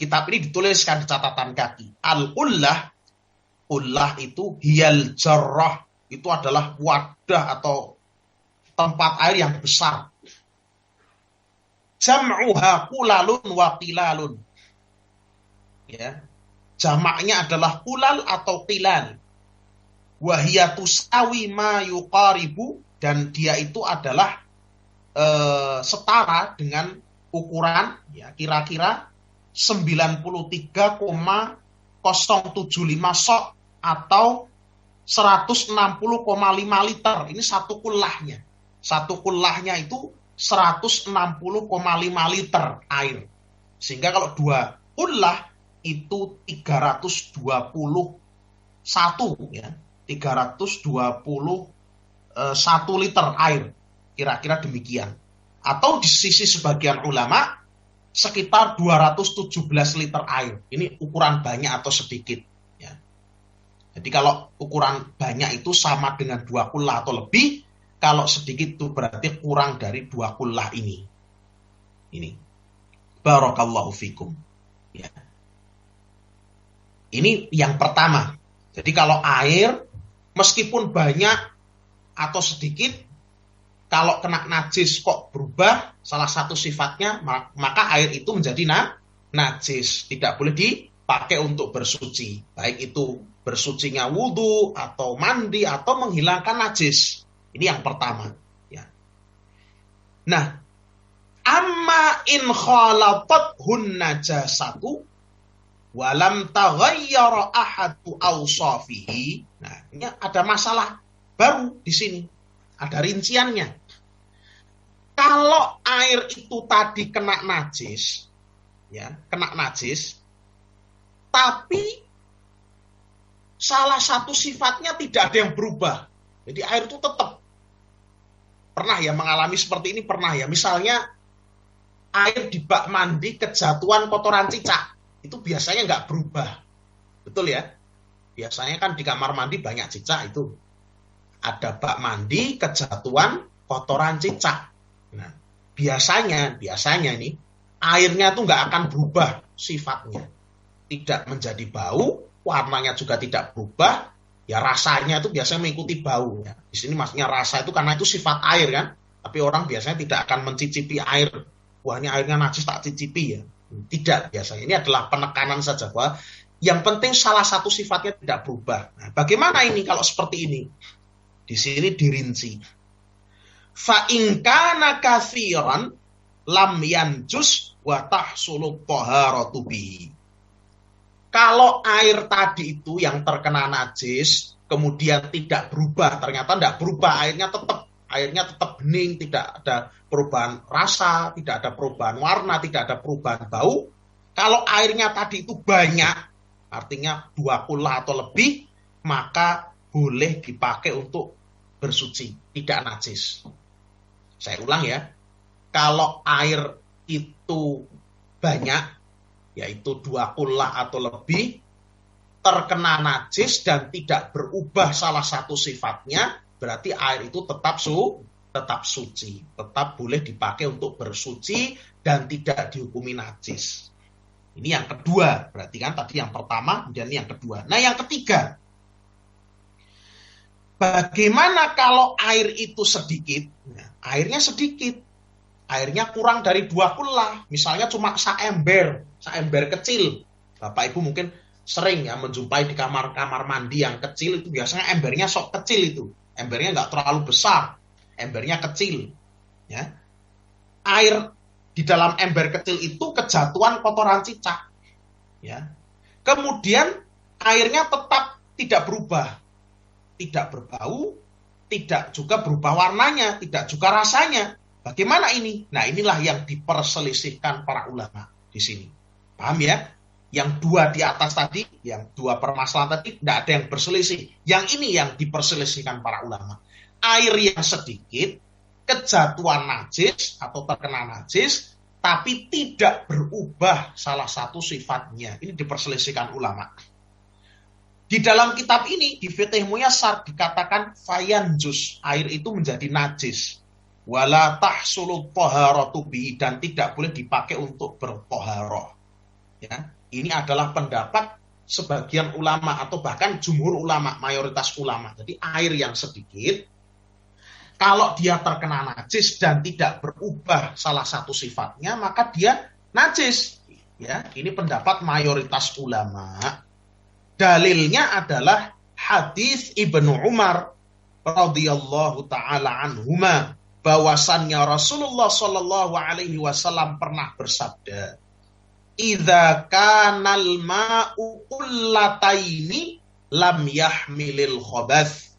kitab ini dituliskan di catatan kaki. Al-qullah, qullah itu hiyal jarrah, itu adalah wadah atau tempat air yang besar. Jam'uha qulalun wa qilalun. Ya. Jamaknya adalah qulal atau qilal. Wa hiya tusawi ma yuqaribu, dan dia itu adalah setara dengan ukuran ya kira-kira 93,075 sok atau 160,5 liter. Ini satu kullahnya. Satu kullahnya itu 160,5 liter air. Sehingga kalau dua kullah itu 321 ya. 321 liter air. Kira-kira demikian. Atau di sisi sebagian ulama sekitar 217 liter air. Ini ukuran banyak atau sedikit. Ya. Jadi kalau ukuran banyak itu sama dengan 2 kullah atau lebih, kalau sedikit itu berarti kurang dari 2 kullah ini. Ini. Barakallahu fikum. Ya. Ini yang pertama. Jadi kalau air, meskipun banyak atau sedikit, kalau kena najis kok berubah salah satu sifatnya, maka air itu menjadi najis. Tidak boleh dipakai untuk bersuci. Baik itu bersucinya wudhu, atau mandi, atau menghilangkan najis. Ini yang pertama. Ya. Nah, amma in khalatathun najasatu walam taghayyara ahadu awsafihi. Nah, ini ada masalah baru di sini. Ada rinciannya. Kalau air itu tadi kena najis, ya, kena najis, tapi salah satu sifatnya tidak ada yang berubah. Jadi air itu tetap. Pernah ya mengalami seperti ini? Pernah ya. Misalnya air di bak mandi kejatuhan kotoran cicak. Itu biasanya nggak berubah. Betul ya? Biasanya kan di kamar mandi banyak cicak itu. Ada bak mandi kejatuhan kotoran cicak. Nah, biasanya ini airnya tuh nggak akan berubah sifatnya. Tidak menjadi bau, warnanya juga tidak berubah. Ya rasanya itu biasanya mengikuti bau. Ya. Di sini maksudnya rasa itu karena itu sifat air kan. Tapi orang biasanya tidak akan mencicipi air. Wah ini airnya najis tak cicipi ya. Tidak biasanya. Ini adalah penekanan saja bahwa yang penting salah satu sifatnya tidak berubah. Nah, bagaimana ini kalau seperti ini? Di sini dirinci. Fa in kana katsiran lam yanjus wa tahsulu taharatu bihi. Kalau air tadi itu yang terkena najis kemudian tidak berubah, ternyata tidak berubah, airnya tetap bening, tidak ada perubahan rasa, tidak ada perubahan warna, tidak ada perubahan bau. Kalau airnya tadi itu banyak, artinya 2 kullah atau lebih, maka boleh dipakai untuk bersuci, tidak najis. Saya ulang ya, kalau air itu banyak, yaitu 2 kullah atau lebih, terkena najis dan tidak berubah salah satu sifatnya, berarti air itu tetap suci, tetap boleh dipakai untuk bersuci dan tidak dihukumi najis. Ini yang kedua, berarti kan tadi yang pertama, kemudian yang kedua. Nah yang ketiga, bagaimana kalau air itu sedikit? Nah, airnya sedikit, airnya kurang dari 2 kullah, misalnya cuma saember kecil. Bapak Ibu mungkin sering ya menjumpai di kamar mandi yang kecil itu biasanya embernya sok kecil itu, embernya nggak terlalu besar, embernya kecil. Ya, air di dalam ember kecil itu kejatuhan kotoran cicak. Ya, kemudian airnya tetap tidak berubah. Tidak berbau, tidak juga berubah warnanya, tidak juga rasanya. Bagaimana ini? Nah, inilah yang diperselisihkan para ulama di sini. Paham ya? Yang 2 di atas tadi, yang 2 permasalahan tadi, tidak ada yang berselisih. Yang ini yang diperselisihkan para ulama. Air yang sedikit, kejatuhan najis atau terkena najis, tapi tidak berubah salah satu sifatnya. Ini diperselisihkan ulama. Di dalam kitab ini, di Fiqh Muyassar dikatakan fayanjus, air itu menjadi najis. Wala tahsulu taharatu bihi, dan tidak boleh dipakai untuk bertoharoh. Ya, ini adalah pendapat sebagian ulama atau bahkan jumhur ulama, mayoritas ulama. Jadi air yang sedikit, kalau dia terkena najis dan tidak berubah salah satu sifatnya, maka dia najis. Ya, ini pendapat mayoritas ulama. Dalilnya adalah hadis Ibnu Umar radhiyallahu taala anhuma, bahwasannya Rasulullah Shallallahu alaihi wasallam pernah bersabda, "Idza kanal ma'u qullataini lam yahmilil khabath."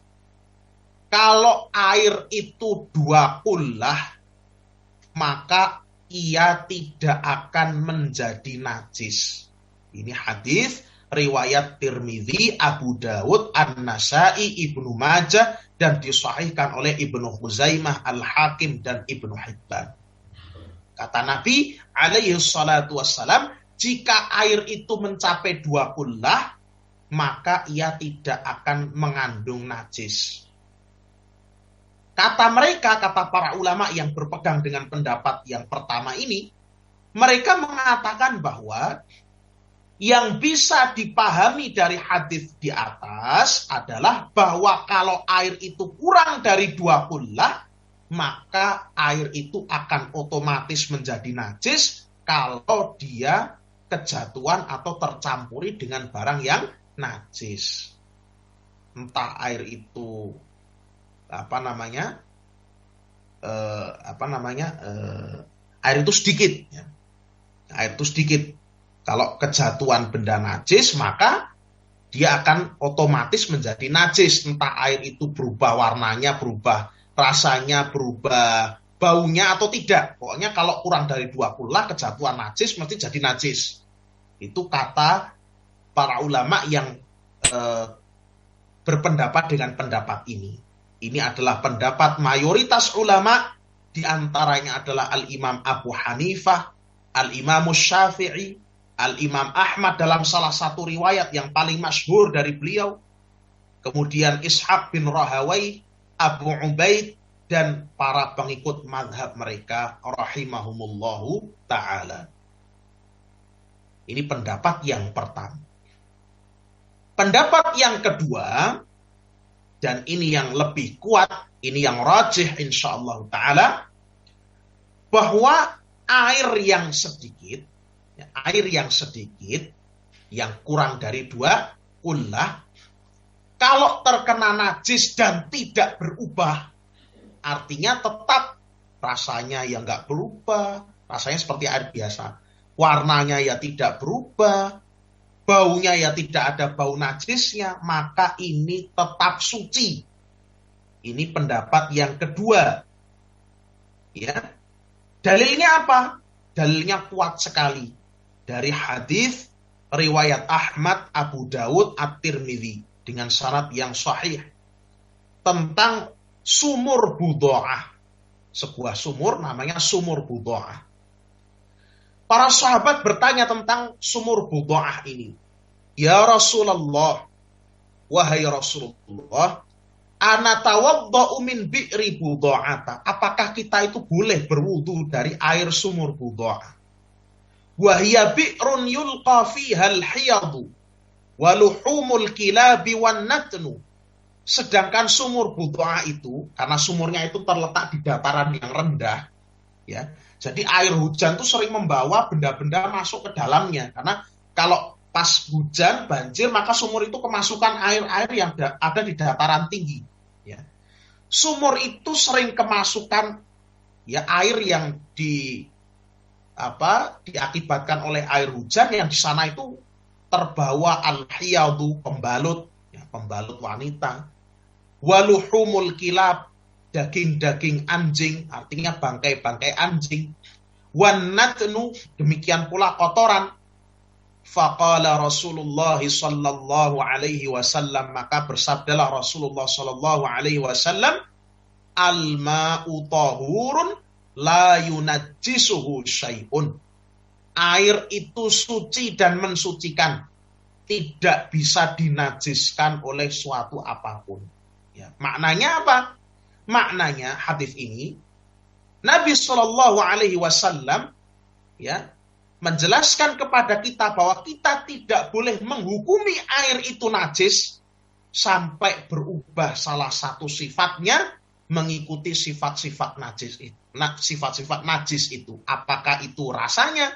Kalau air itu 2 kullah, maka ia tidak akan menjadi najis. Ini hadis riwayat Tirmidzi, Abu Dawud, An-Nasai, Ibnu Majah, dan disahihkan oleh Ibnu Khuzaimah, Al-Hakim, dan Ibnu Hibban. Kata Nabi alaihi salatu wassalam, jika air itu mencapai 2 kullah, maka ia tidak akan mengandung najis. Kata mereka, kata para ulama yang berpegang dengan pendapat yang pertama ini, mereka mengatakan bahwa yang bisa dipahami dari hadis di atas adalah bahwa kalau air itu kurang dari 2 kullah, maka air itu akan otomatis menjadi najis kalau dia kejatuhan atau tercampuri dengan barang yang najis. Entah air itu air itu sedikit, ya. Air itu sedikit. Kalau kejatuhan benda najis, maka dia akan otomatis menjadi najis. Entah air itu berubah warnanya, berubah rasanya, berubah baunya atau tidak. Pokoknya kalau kurang dari 2 kullah, kejatuhan najis mesti jadi najis. Itu kata para ulama yang berpendapat dengan pendapat ini. Ini adalah pendapat mayoritas ulama, di antaranya adalah Al-Imam Abu Hanifah, Al-Imam Syafi'i, Al-Imam Ahmad dalam salah satu riwayat yang paling masyhur dari beliau, kemudian Ishaq bin Rahawai, Abu Ubaid, dan para pengikut mazhab mereka rahimahumullahu ta'ala. Ini pendapat yang pertama. Pendapat yang kedua, dan ini yang lebih kuat, ini yang rajih insyaallah ta'ala, bahwa air yang sedikit, yang kurang dari 2 kullah, kalau terkena najis dan tidak berubah, artinya tetap rasanya ya nggak berubah, rasanya seperti air biasa, warnanya ya tidak berubah, baunya ya tidak ada bau najisnya, maka ini tetap suci. Ini pendapat yang kedua. Ya. Dalilnya apa? Dalilnya kuat sekali. Dari hadis riwayat Ahmad, Abu Dawud, At-Tirmidzi dengan syarat yang sahih tentang sumur Budha'ah. Sebuah sumur namanya sumur Budha'ah. Para sahabat bertanya tentang sumur Budha'ah ini. Ya Rasulullah, wahai Rasulullah, ana tawadda'u min bi'ri Budha'ata. Apakah kita itu boleh berwudu dari air sumur Budha'ah? Wa hiya bi'run yulqa fiha al-hiyadu wa luhumul kilabi wan natnu. Sedangkan sumur Budha'ah itu, karena sumurnya itu terletak di dataran yang rendah, ya. Jadi air hujan itu sering membawa benda-benda masuk ke dalamnya. Karena kalau pas hujan, banjir, maka sumur itu kemasukan air-air yang ada di dataran tinggi. Ya. Sumur itu sering kemasukan ya air yang diakibatkan oleh air hujan, yang di sana itu terbawa al-hiyadu, pembalut, ya, pembalut wanita, waluhumul kilab, daging-daging anjing, artinya bangkai-bangkai anjing, wan natnu, demikian pula kotoran. Faqala Rasulullah sallallahu alaihi wasallam, maka bersabdalah Rasulullah sallallahu alaihi wasallam, al-ma'u tahurun la yunajjisuhu syai'un. Air itu suci dan mensucikan, tidak bisa dinajiskan oleh suatu apapun. Ya, maknanya apa? Maknanya hadis ini, Nabi Shallallahu Alaihi Wasallam ya menjelaskan kepada kita bahwa kita tidak boleh menghukumi air itu najis sampai berubah salah satu sifatnya mengikuti sifat-sifat najis itu. Sifat-sifat najis itu, apakah itu rasanya,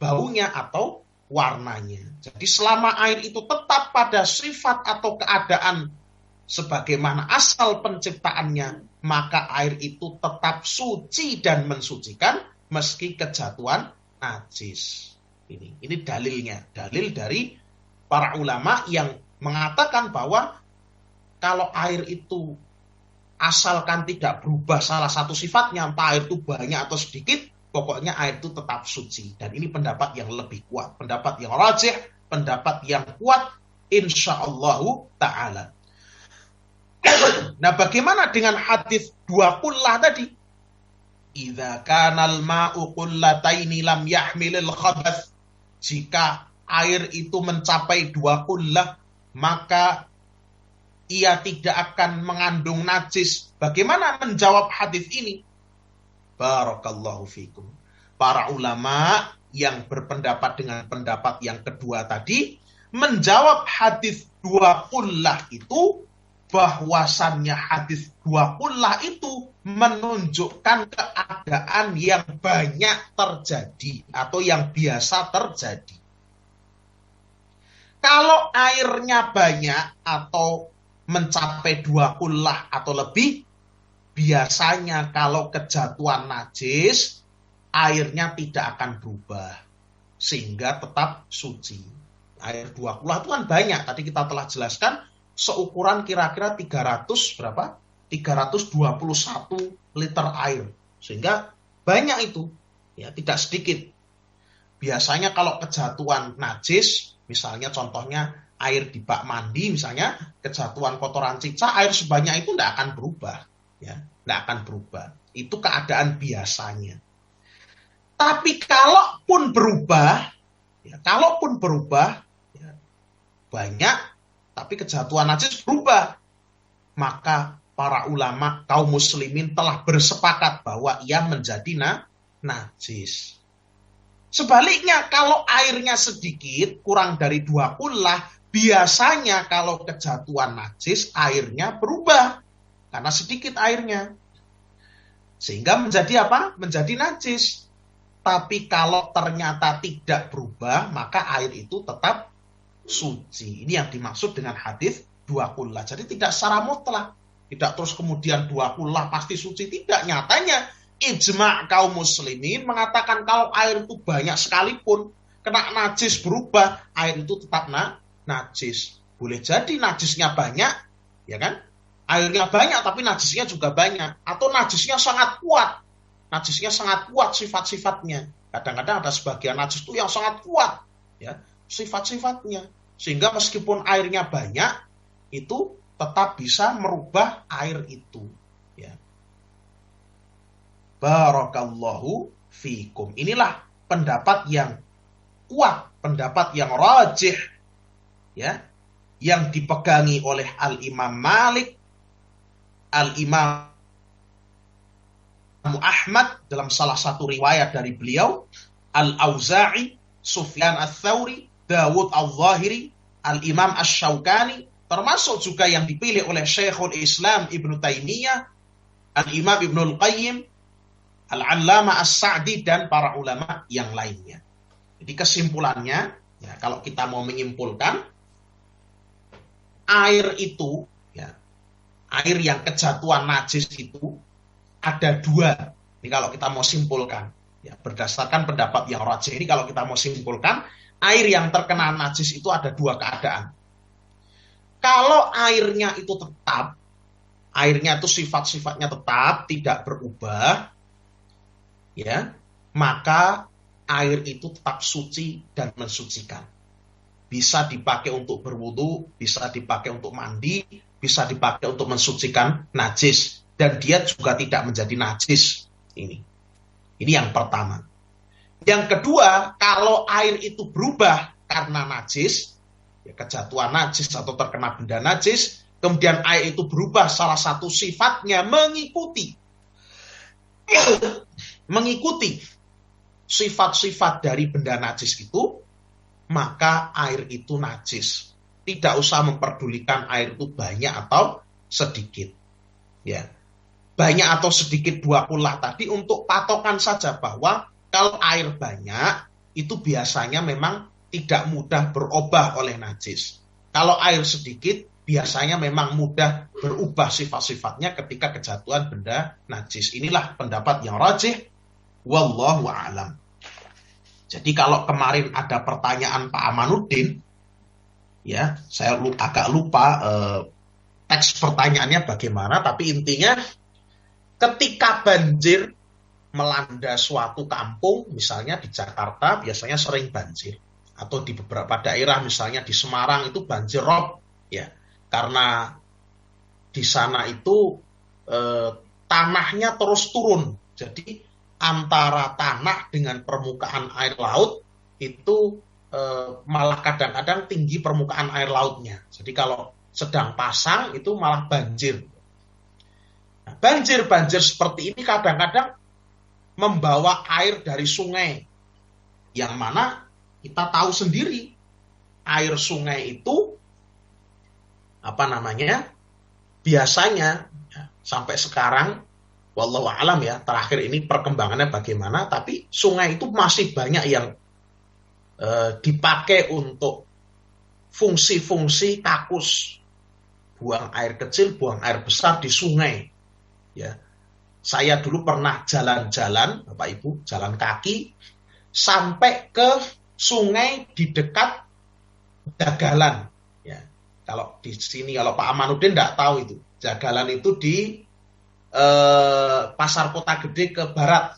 baunya, atau warnanya. Jadi selama air itu tetap pada sifat atau keadaan sebagaimana asal penciptaannya, maka air itu tetap suci dan mensucikan meski kejatuhan najis. Ini dalilnya, dalil dari para ulama yang mengatakan bahwa kalau air itu asalkan tidak berubah salah satu sifatnya, entah air itu banyak atau sedikit, pokoknya air itu tetap suci. Dan ini pendapat yang lebih kuat, pendapat yang rajih, pendapat yang kuat, insyaallahu ta'ala. Nah, bagaimana dengan hadis dua qullah tadi? Idza kanal ma'u qullataini lam yahmilil khabath. Jika air itu mencapai 2 qullah, maka ia tidak akan mengandung najis. Bagaimana menjawab hadis ini? Barakallahu fikum. Para ulama yang berpendapat dengan pendapat yang kedua tadi menjawab hadis 2 qullah itu, bahwasannya hadis 2 qullah itu menunjukkan keadaan yang banyak terjadi atau yang biasa terjadi. Kalau airnya banyak atau mencapai 2 qullah atau lebih, biasanya kalau kejatuhan najis, airnya tidak akan berubah sehingga tetap suci. Air 2 qullah itu kan banyak, tadi kita telah jelaskan, seukuran kira-kira 321 liter air. Sehingga banyak itu, ya, tidak sedikit. Biasanya kalau kejatuhan najis, misalnya contohnya air di bak mandi, misalnya kejatuhan kotoran cicak, air sebanyak itu tidak akan berubah, ya, tidak akan berubah. Itu keadaan biasanya. Tapi kalaupun berubah, ya, ya, banyak, tapi kejatuhan najis berubah, maka para ulama kaum muslimin telah bersepakat bahwa ia menjadi najis. Sebaliknya, kalau airnya sedikit, kurang dari 2 qullah, biasanya kalau kejatuhan najis, airnya berubah. Karena sedikit airnya. Sehingga menjadi apa? Menjadi najis. Tapi kalau ternyata tidak berubah, maka air itu tetap suci. Ini yang dimaksud dengan hadis 2 qullah. Jadi tidak secara mutlak. Tidak terus kemudian 2 qullah pasti suci. Tidak, nyatanya ijma' kaum muslimin mengatakan kalau air itu banyak sekalipun kena najis berubah, air itu tetap najis. Boleh jadi najisnya banyak, ya kan? Airnya banyak tapi najisnya juga banyak, atau najisnya sangat kuat. Najisnya sangat kuat sifat-sifatnya. Kadang-kadang ada sebagian najis itu yang sangat kuat, ya, sifat-sifatnya. Sehingga meskipun airnya banyak, itu tetap bisa merubah air itu, ya. Barakallahu fikum. Inilah pendapat yang kuat, pendapat yang rajih, ya, yang dipegangi oleh Al-Imam Malik, Al-Imam Ahmad dalam salah satu riwayat dari beliau, Al-Auza'i, Sufyan Ats-Tsauri, Dawud Al-Zahiri, Al-Imam Asy-Syaukani, termasuk juga yang dipilih oleh Syekhul Islam Ibnu Taimiyah, Al-Imam Ibnul Qayyim, Al-Allamah As-Sa'di, dan para ulama yang lainnya. Jadi kesimpulannya, ya, kalau kita mau menyimpulkan, air itu, ya, air yang kejatuhan najis itu ada 2. Ini kalau kita mau simpulkan, ya, berdasarkan pendapat yang rajih ini, kalau kita mau simpulkan, air yang terkena najis itu ada 2 keadaan. Kalau airnya itu tetap, airnya itu sifat-sifatnya tetap, tidak berubah, ya, maka air itu tetap suci dan mensucikan. Bisa dipakai untuk berwudu, bisa dipakai untuk mandi, bisa dipakai untuk mensucikan najis, dan dia juga tidak menjadi najis. Ini yang pertama. Yang kedua, kalau air itu berubah karena najis, ya, kejatuhan najis atau terkena benda najis, kemudian air itu berubah salah satu sifatnya mengikuti sifat-sifat dari benda najis itu, maka air itu najis. Tidak usah memperdulikan air itu banyak atau sedikit. Ya, banyak atau sedikit dua kulah tadi untuk patokan saja bahwa kalau air banyak itu biasanya memang tidak mudah berubah oleh najis. Kalau air sedikit biasanya memang mudah berubah sifat-sifatnya ketika kejatuhan benda najis. Inilah pendapat yang rajih, wallahu a'lam. Jadi kalau kemarin ada pertanyaan Pak Amanuddin, ya saya agak lupa teks pertanyaannya bagaimana, tapi intinya ketika banjir melanda suatu kampung, misalnya di Jakarta biasanya sering banjir, atau di beberapa daerah misalnya di Semarang itu banjir rob, ya karena di sana itu tanahnya terus turun, jadi antara tanah dengan permukaan air laut itu malah kadang-kadang tinggi permukaan air lautnya. Jadi kalau sedang pasang itu malah banjir. Nah, banjir seperti ini kadang-kadang membawa air dari sungai, yang mana kita tahu sendiri air sungai itu biasanya sampai sekarang wallahu alam ya, terakhir ini perkembangannya bagaimana, tapi sungai itu masih banyak yang dipakai untuk fungsi-fungsi kakus, buang air kecil, buang air besar di sungai. Ya, saya dulu pernah jalan-jalan, Bapak Ibu, jalan kaki sampai ke sungai di dekat Jagalan. Ya, kalau di sini, kalau Pak Amanuddin tidak tahu itu, Jagalan itu di Pasar Kota Gede ke barat.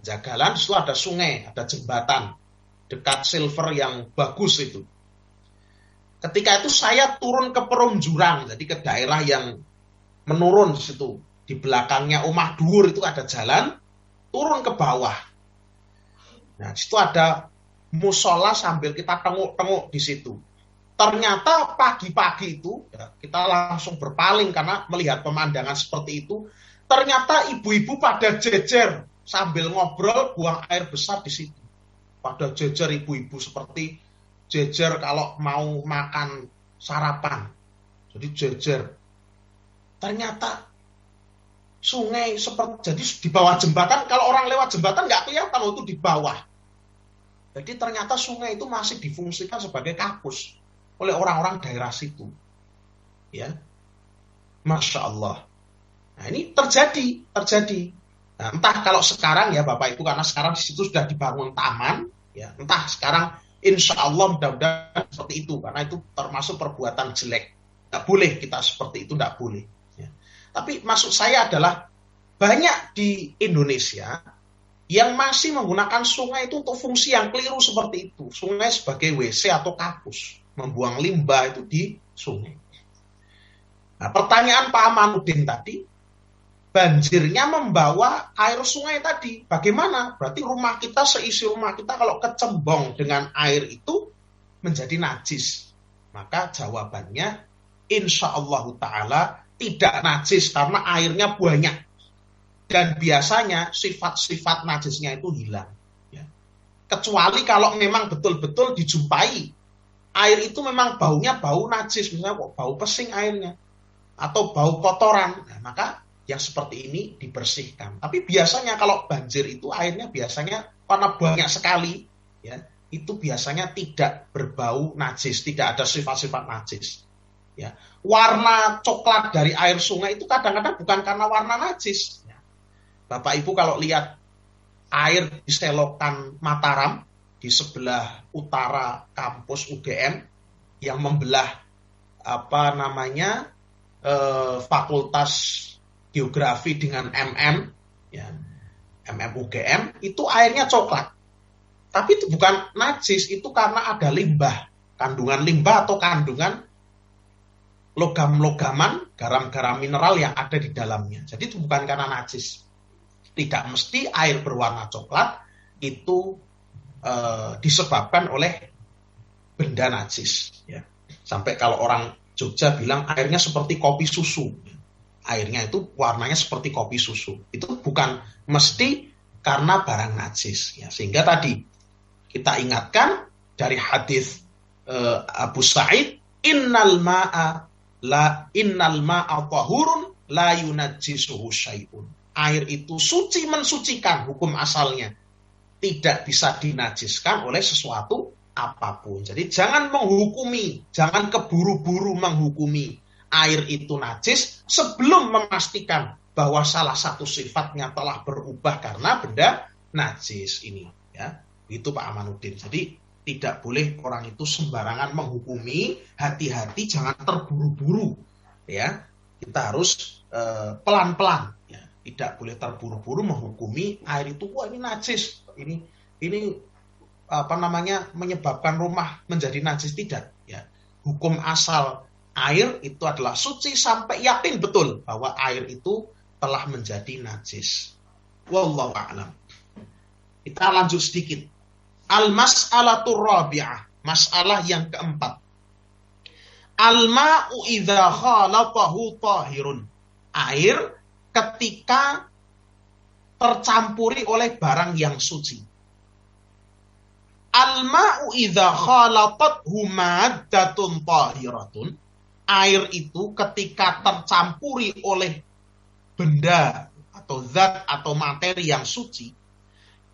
Jagalan, itu ada sungai, ada jembatan dekat Silver yang bagus itu. Ketika itu saya turun ke Perum Jurang, jadi ke daerah yang menurun di situ. Di belakangnya Omah Dhuwur itu ada jalan, turun ke bawah. Nah, di situ ada musola sambil kita tengok-tengok di situ. Ternyata pagi-pagi itu, ya, kita langsung berpaling karena melihat pemandangan seperti itu. Ternyata ibu-ibu pada jejer sambil ngobrol buang air besar di situ. Pada jejer ibu-ibu seperti jejer kalau mau makan sarapan. Jadi jejer. Ternyata sungai seperti, jadi di bawah jembatan, kalau orang lewat jembatan nggak kelihatan itu di bawah. Jadi ternyata sungai itu masih difungsikan sebagai kakus oleh orang-orang daerah situ. Ya, Masya Allah. Nah ini terjadi. Nah, entah kalau sekarang ya Bapak Ibu, karena sekarang di situ sudah dibangun taman, ya entah sekarang insya Allah mudah-mudahan seperti itu, karena itu termasuk perbuatan jelek. Nggak boleh kita seperti itu, nggak boleh. Ya. Tapi maksud saya adalah banyak di Indonesia yang masih menggunakan sungai itu untuk fungsi yang keliru seperti itu. Sungai sebagai WC atau kakus, membuang limbah itu di sungai. Nah, pertanyaan Pak Amanuddin tadi, banjirnya membawa air sungai tadi. Bagaimana? Berarti rumah kita, seisi rumah kita kalau kecembong dengan air itu menjadi najis. Maka jawabannya insya Allah ta'ala tidak najis karena airnya banyak. Dan biasanya sifat-sifat najisnya itu hilang. Ya. Kecuali kalau memang betul-betul dijumpai air itu memang baunya bau najis, misalnya kok bau pesing airnya, atau bau kotoran, nah, maka yang seperti ini dibersihkan. Tapi biasanya kalau banjir itu airnya biasanya karena banyak sekali, ya, itu biasanya tidak berbau najis, tidak ada sifat-sifat najis. Ya. Warna coklat dari air sungai itu kadang-kadang bukan karena warna najis. Ya. Bapak Ibu kalau lihat air di selokan Mataram di sebelah utara kampus UGM yang membelah Fakultas Geografi dengan ya, UGM, itu airnya coklat. Tapi itu bukan najis, itu karena ada limbah, kandungan limbah atau kandungan logam-logaman, garam-garam mineral yang ada di dalamnya. Jadi itu bukan karena najis. Tidak mesti air berwarna coklat itu disebabkan oleh benda najis. Ya. Sampai kalau orang Jogja bilang airnya seperti kopi susu. Airnya itu warnanya seperti kopi susu. Itu bukan mesti karena barang najis. Ya, sehingga tadi kita ingatkan dari hadis Abu Sa'id, innal ma'a tahurun la yunajjisuhu syai'un. Air itu suci mensucikan, hukum asalnya tidak bisa dinajiskan oleh sesuatu apapun. Jadi jangan menghukumi, jangan keburu-buru menghukumi air itu najis sebelum memastikan bahwa salah satu sifatnya telah berubah karena benda najis ini. Ya, itu Pak Amanuddin. Jadi tidak boleh orang itu sembarangan menghukumi, hati-hati jangan terburu-buru. Ya, kita harus pelan-pelan. Ya, tidak boleh terburu-buru menghukumi air itu, wah ini najis, ini menyebabkan rumah menjadi najis, tidak. Ya, hukum asal air itu adalah suci sampai yakin betul bahwa air itu telah menjadi najis. Wallahu a'lam. Kita lanjut sedikit. Al-mas'alatur rabi'ah, masalah yang keempat. Al-ma'u idza khalatahu tahirun. Air ketika tercampuri oleh barang yang suci. Al-ma'u idza khalatathu maddatun tahiratun. Air itu ketika tercampuri oleh benda atau zat atau materi yang suci,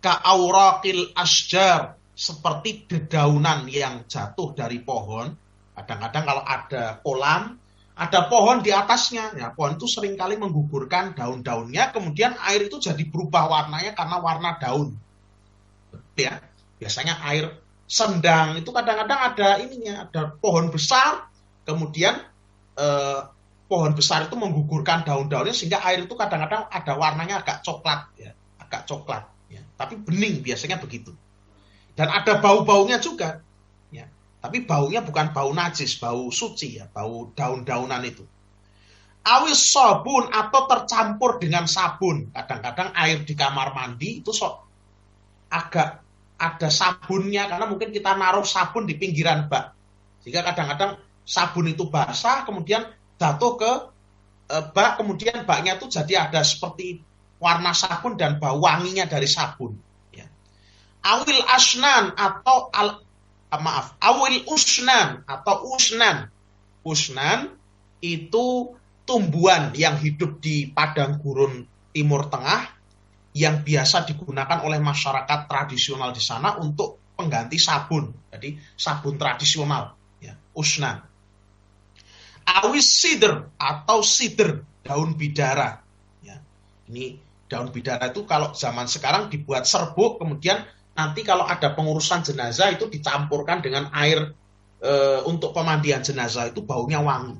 ka'auraqil asjar, seperti dedaunan yang jatuh dari pohon. Kadang-kadang kalau ada kolam, ada pohon di atasnya, ya, pohon itu seringkali menggugurkan daun-daunnya, kemudian air itu jadi berubah warnanya karena warna daun. Ya, biasanya air sendang itu kadang-kadang ada ininya, ada pohon besar, kemudian pohon besar itu menggugurkan daun-daunnya sehingga air itu kadang-kadang ada warnanya agak coklat, ya, agak coklat, ya, tapi bening biasanya begitu. Dan ada bau-baunya juga, ya, tapi baunya bukan bau najis, bau suci, ya, bau daun-daunan itu. Awis sabun atau tercampur dengan sabun. Kadang-kadang air di kamar mandi itu agak ada sabunnya karena mungkin kita naruh sabun di pinggiran bak, sehingga kadang-kadang sabun itu basah, kemudian jatuh ke bak, kemudian baknya itu jadi ada seperti warna sabun dan bau wanginya dari sabun. Ya. Awil asnan atau awil usnan atau usnan. Usnan itu tumbuhan yang hidup di padang gurun Timur Tengah yang biasa digunakan oleh masyarakat tradisional di sana untuk pengganti sabun. Jadi sabun tradisional, ya, usnan. Awis sidr atau sidr, daun bidara. Ya. Ini daun bidara itu kalau zaman sekarang dibuat serbuk, kemudian nanti kalau ada pengurusan jenazah itu dicampurkan dengan air untuk pemandian jenazah, itu baunya wangi.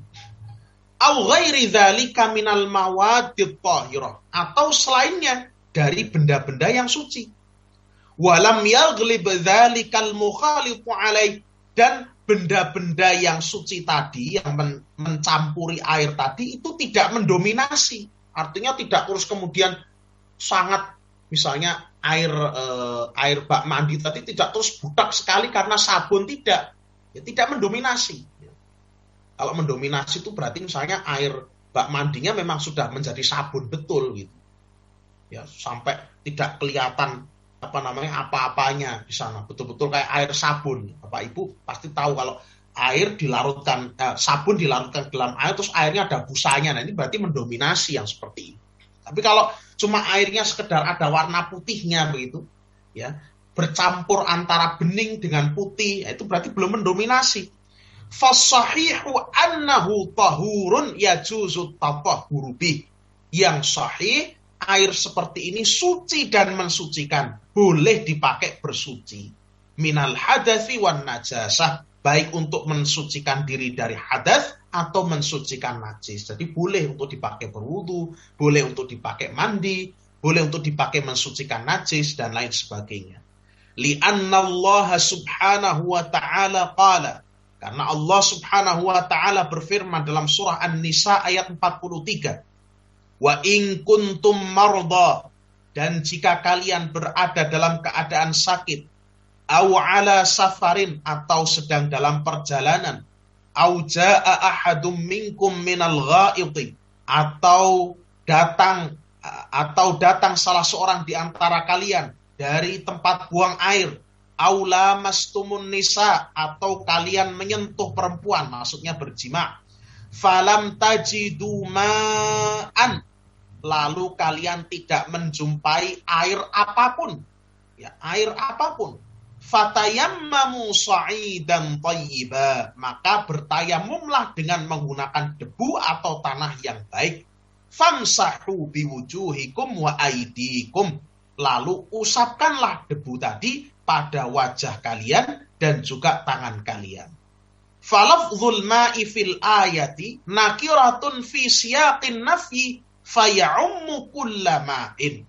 Au ghairi dzalika minal mawadit thahirah, atau selainnya dari benda-benda yang suci. Walam yaghlib dzalikal mukhalifu alaih, dan benda-benda yang suci tadi, yang mencampuri air tadi, itu tidak mendominasi. Artinya tidak terus kemudian sangat, misalnya air bak mandi tadi tidak terus butak sekali karena sabun, tidak. Ya, tidak mendominasi. Kalau mendominasi itu berarti misalnya air bak mandinya memang sudah menjadi sabun betul gitu. Ya, sampai tidak kelihatan apa-apanya di sana, betul-betul kayak air sabun. Bapak Ibu pasti tahu kalau air dilarutkan, sabun dilarutkan dalam air terus airnya ada busanya, nah ini berarti mendominasi yang seperti ini. Tapi kalau cuma airnya sekedar ada warna putihnya begitu, ya, bercampur antara bening dengan putih, itu berarti belum mendominasi. Fasahihu annahu tahurun yajuzu tatahhuru bih. Yang sahih, air seperti ini suci dan mensucikan, boleh dipakai bersuci. Minal hadathi wan najasah, baik untuk mensucikan diri dari hadas atau mensucikan najis. Jadi boleh untuk dipakai berwudu, boleh untuk dipakai mandi, boleh untuk dipakai mensucikan najis dan lain sebagainya. Li'anna Allah subhanahu wa ta'ala qala, karena Allah subhanahu wa ta'ala berfirman dalam surah An-Nisa ayat 43. Wa in kuntum marda, dan jika kalian berada dalam keadaan sakit, au ala safarin, atau sedang dalam perjalanan, au jaa ahadum minkum minal ghaiti, atau datang atau datang salah seorang di antara kalian dari tempat buang air, aula mastumun nisa, atau kalian menyentuh perempuan, maksudnya berjima, falam tajidu ma'an, lalu kalian tidak menjumpai air apapun, ya, air apapun, fatayammamu sa'idan thayyiba, maka bertayamumlah dengan menggunakan debu atau tanah yang baik, famsahu biwujuhikum wa aidikum, lalu usapkanlah debu tadi pada wajah kalian dan juga tangan kalian. Falafzul ma'i fil ayati nakiratun fi siyaqin nafyi faya'ummu kulla ma'in.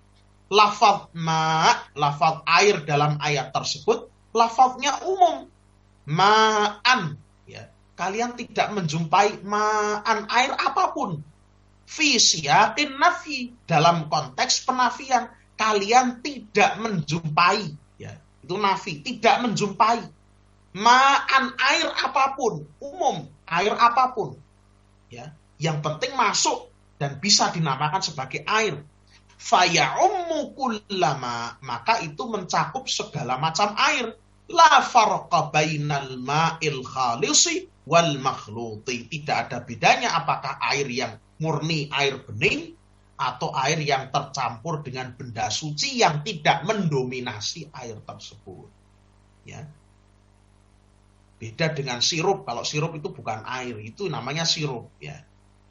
Lafaz ma', lafaz air dalam ayat tersebut, lafaznya umum. Ma'an, ya. Kalian tidak menjumpai ma'an, air apapun. Fi siyaqin nafyi, dalam konteks penafian, kalian tidak menjumpai, ya, itu nafi, tidak menjumpai ma'an, air apapun, umum, air apapun, ya, yang penting masuk dan bisa dinamakan sebagai air. Faya'ummu kullama, maka itu mencakup segala macam air. La farqa bainal ma'il khalisi wal makhluti, tidak ada bedanya apakah air yang murni, air bening, atau air yang tercampur dengan benda suci yang tidak mendominasi air tersebut, ya. Beda dengan sirup. Kalau sirup itu bukan air, itu namanya sirup, ya.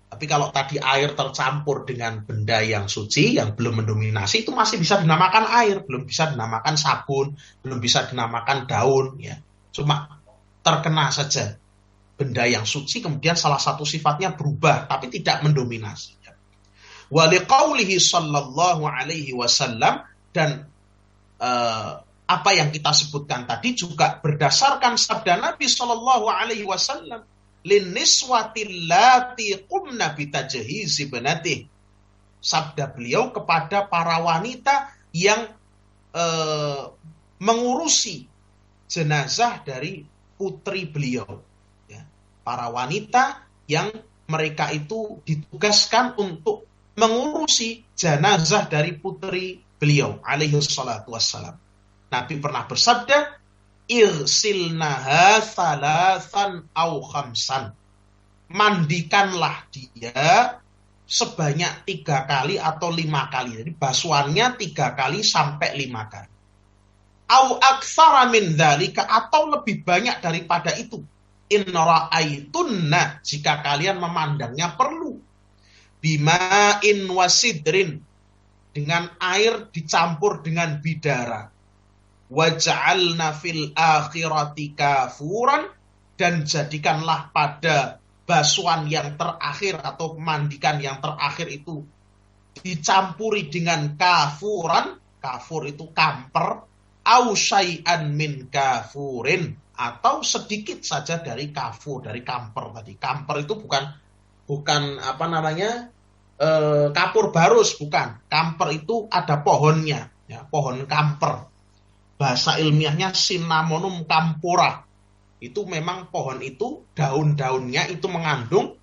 Tapi kalau tadi air tercampur dengan benda yang suci yang belum mendominasi, itu masih bisa dinamakan air, belum bisa dinamakan sabun, belum bisa dinamakan daun, ya. Cuma terkena saja benda yang suci, kemudian salah satu sifatnya berubah tapi tidak mendominasi. Wa liqaulihi sallallahu alaihi wasallam, dan apa yang kita sebutkan tadi juga berdasarkan sabda Nabi sallallahu alaihi wasallam, linniswatil lati qumna bitajhizi banatih. Sabda beliau kepada para wanita yang mengurusi jenazah dari putri beliau. Para wanita yang mereka itu ditugaskan untuk mengurusi jenazah dari putri beliau alaihi salatu wassalam. Nabi pernah bersabda, irsilnaha thalathan au khamsan, mandikanlah dia sebanyak 3 kali atau 5 kali. Jadi basuhannya 3 kali sampai 5 kali. Au aktsara min dzalika, atau lebih banyak daripada itu. In ra'aitunna, jika kalian memandangnya perlu. Bima'in wasidrin, dengan air dicampur dengan bidara. Waj'alna fil akhirati kafuran, dan jadikanlah pada basuhan yang terakhir atau mandikan yang terakhir itu dicampuri dengan kafuran. Kafur itu kamper. Au syai'an min kafurin, atau sedikit saja dari kafur, dari kamper tadi. Kamper itu bukan apa namanya, kapur barus, bukan. Kamper itu ada pohonnya, ya, pohon kamper. Bahasa ilmiahnya Cinnamonum campora. Itu memang pohon itu, daun-daunnya itu mengandung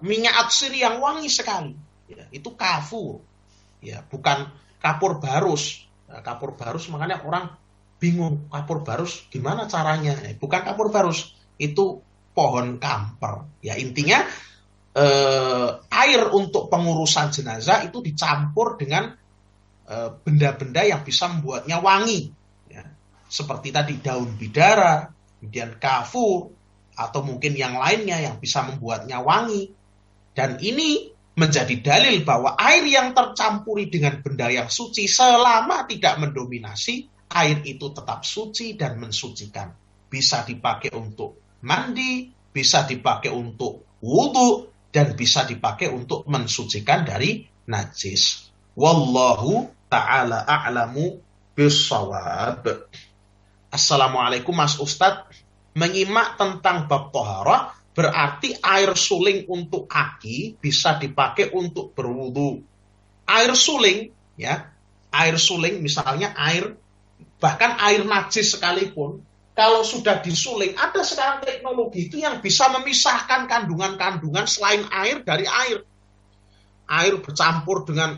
minyak atsiri yang wangi sekali. Ya, itu kafur, ya, bukan kapur barus. Nah, kapur barus makanya orang bingung, kapur barus gimana caranya? Bukan kapur barus, itu pohon kamper. Ya, intinya air untuk pengurusan jenazah itu dicampur dengan benda-benda yang bisa membuatnya wangi, ya. Seperti tadi daun bidara, kemudian kafur, atau mungkin yang lainnya yang bisa membuatnya wangi. Dan ini menjadi dalil bahwa air yang tercampuri dengan benda yang suci, selama tidak mendominasi, air itu tetap suci dan mensucikan. Bisa dipakai untuk mandi, bisa dipakai untuk wudhu, dan bisa dipakai untuk mensucikan dari najis. Wallahu ta'ala a'lamu bissawab. Assalamualaikum Mas Ustadz. Menyimak tentang bab toharah, berarti air suling untuk kaki bisa dipakai untuk berwudu. Air suling, ya, air suling misalnya air, bahkan air najis sekalipun, kalau sudah disuling, ada sekarang teknologi itu yang bisa memisahkan kandungan-kandungan selain air dari air. air bercampur dengan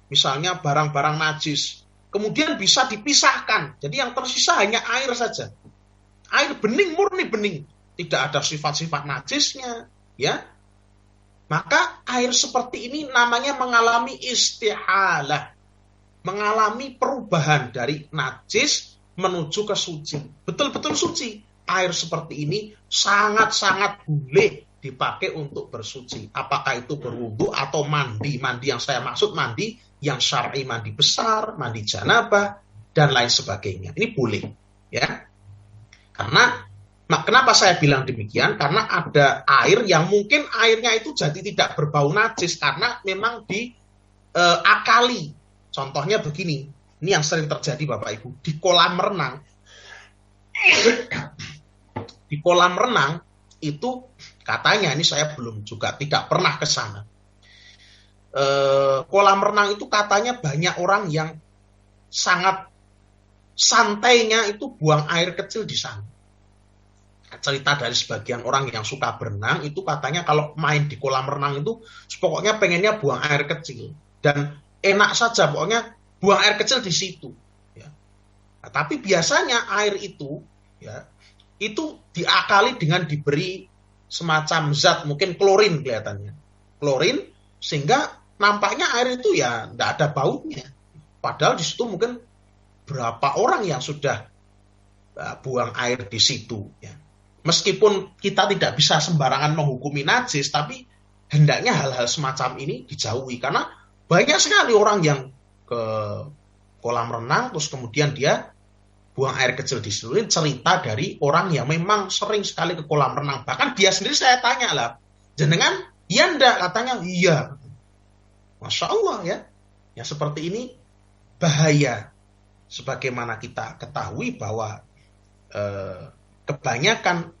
misalnya barang-barang najis, kemudian bisa dipisahkan. Jadi yang tersisa hanya air saja. Air bening, murni bening. Tidak ada sifat-sifat najisnya, ya. Maka air seperti ini namanya mengalami istihalah. Mengalami perubahan dari najis menuju ke suci. Betul-betul suci. Air seperti ini sangat-sangat boleh dipakai untuk bersuci. Apakah itu berwudu atau mandi. Mandi yang saya maksud mandi yang syar'i, mandi besar, mandi janabah, dan lain sebagainya. Ini boleh. Ya. Karena kenapa saya bilang demikian? Karena ada air yang mungkin airnya itu jadi tidak berbau najis karena memang diakali. Contohnya begini, ini yang sering terjadi Bapak Ibu, di kolam renang. Di kolam renang itu katanya, ini saya belum juga tidak pernah ke sana. Kolam renang itu katanya banyak orang yang sangat santainya itu buang air kecil di sana. Cerita dari sebagian orang yang suka berenang itu katanya kalau main di kolam renang itu pokoknya pengennya buang air kecil dan enak saja pokoknya buang air kecil di situ ya. Nah, tapi biasanya air itu ya itu diakali dengan diberi semacam zat mungkin klorin kelihatannya klorin sehingga nampaknya air itu ya tidak ada baunya padahal di situ mungkin berapa orang yang sudah buang air di situ ya. Meskipun kita tidak bisa sembarangan menghukumi najis, tapi hendaknya hal-hal semacam ini dijauhi. Karena banyak sekali orang yang ke kolam renang, terus kemudian dia buang air kecil di situ. Ini cerita dari orang yang memang sering sekali ke kolam renang. Bahkan dia sendiri saya tanya lah, jenengan, iya enggak? Katanya, iya. Masya Allah ya. Ya seperti ini bahaya. Sebagaimana kita ketahui bahwa kebanyakan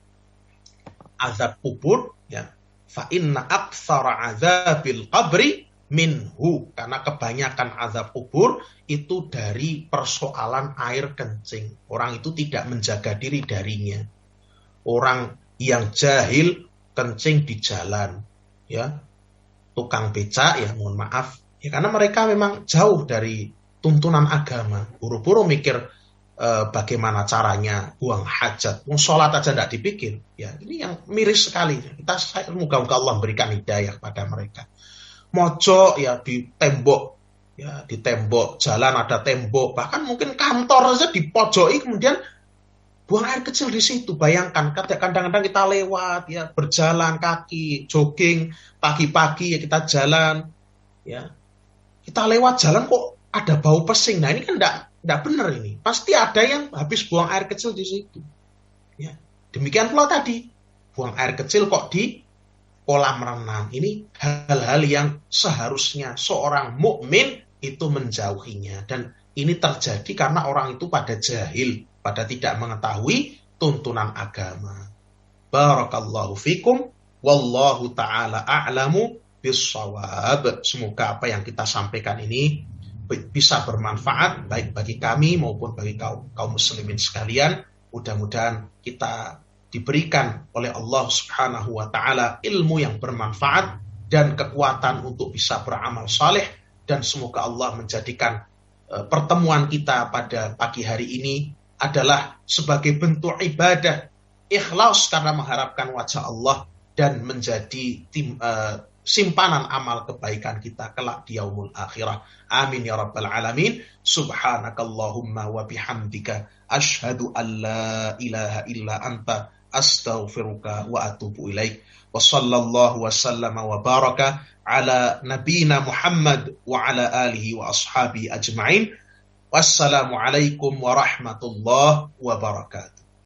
azab kubur ya fa inna aktsara azabil qabri minhu karena kebanyakan azab kubur itu dari persoalan air kencing. Orang itu tidak menjaga diri darinya. Orang yang jahil kencing di jalan ya. Tukang becak ya mohon maaf ya karena mereka memang jauh dari tuntunan agama. Buru-buru mikir bagaimana caranya buang hajat, sholat aja tidak dipikir. Ya, ini yang miris sekali. Semoga Allah berikan hidayah kepada mereka. Mojok ya di tembok jalan ada tembok, bahkan mungkin kantor saja dipojoki kemudian buang air kecil di situ. Bayangkan, kadang-kadang kita lewat ya berjalan kaki, jogging pagi-pagi ya kita jalan, ya kita lewat jalan kok ada bau pesing. Nah ini kan tidak benar ini. Pasti ada yang habis buang air kecil di situ. Ya. Demikian pula tadi. Buang air kecil kok di kolam renang. Ini hal-hal yang seharusnya seorang mukmin itu menjauhinya. Dan ini terjadi karena orang itu pada jahil. Pada tidak mengetahui tuntunan agama. Barakallahu fikum. Wallahu ta'ala a'lamu bis-shawab. Semoga apa yang kita sampaikan ini bisa bermanfaat baik bagi kami maupun bagi kaum muslimin sekalian. Mudah-mudahan kita diberikan oleh Allah Subhanahu wa taala ilmu yang bermanfaat dan kekuatan untuk bisa beramal saleh dan semoga Allah menjadikan pertemuan kita pada pagi hari ini adalah sebagai bentuk ibadah ikhlas karena mengharapkan wajah Allah dan menjadi simpanan amal kebaikan kita kelak di yaumul akhirah. Amin ya rabbal alamin. Subhanakallahumma wa bihamdika asyhadu an la ilaha illa anta astaghfiruka wa atubu ilaik. Wa sallallahu wa sallama wa baraka ala nabiyina Muhammad wa ala alihi wa ashabi ajma'in. Wassalamu alaikum warahmatullahi wabarakatuh.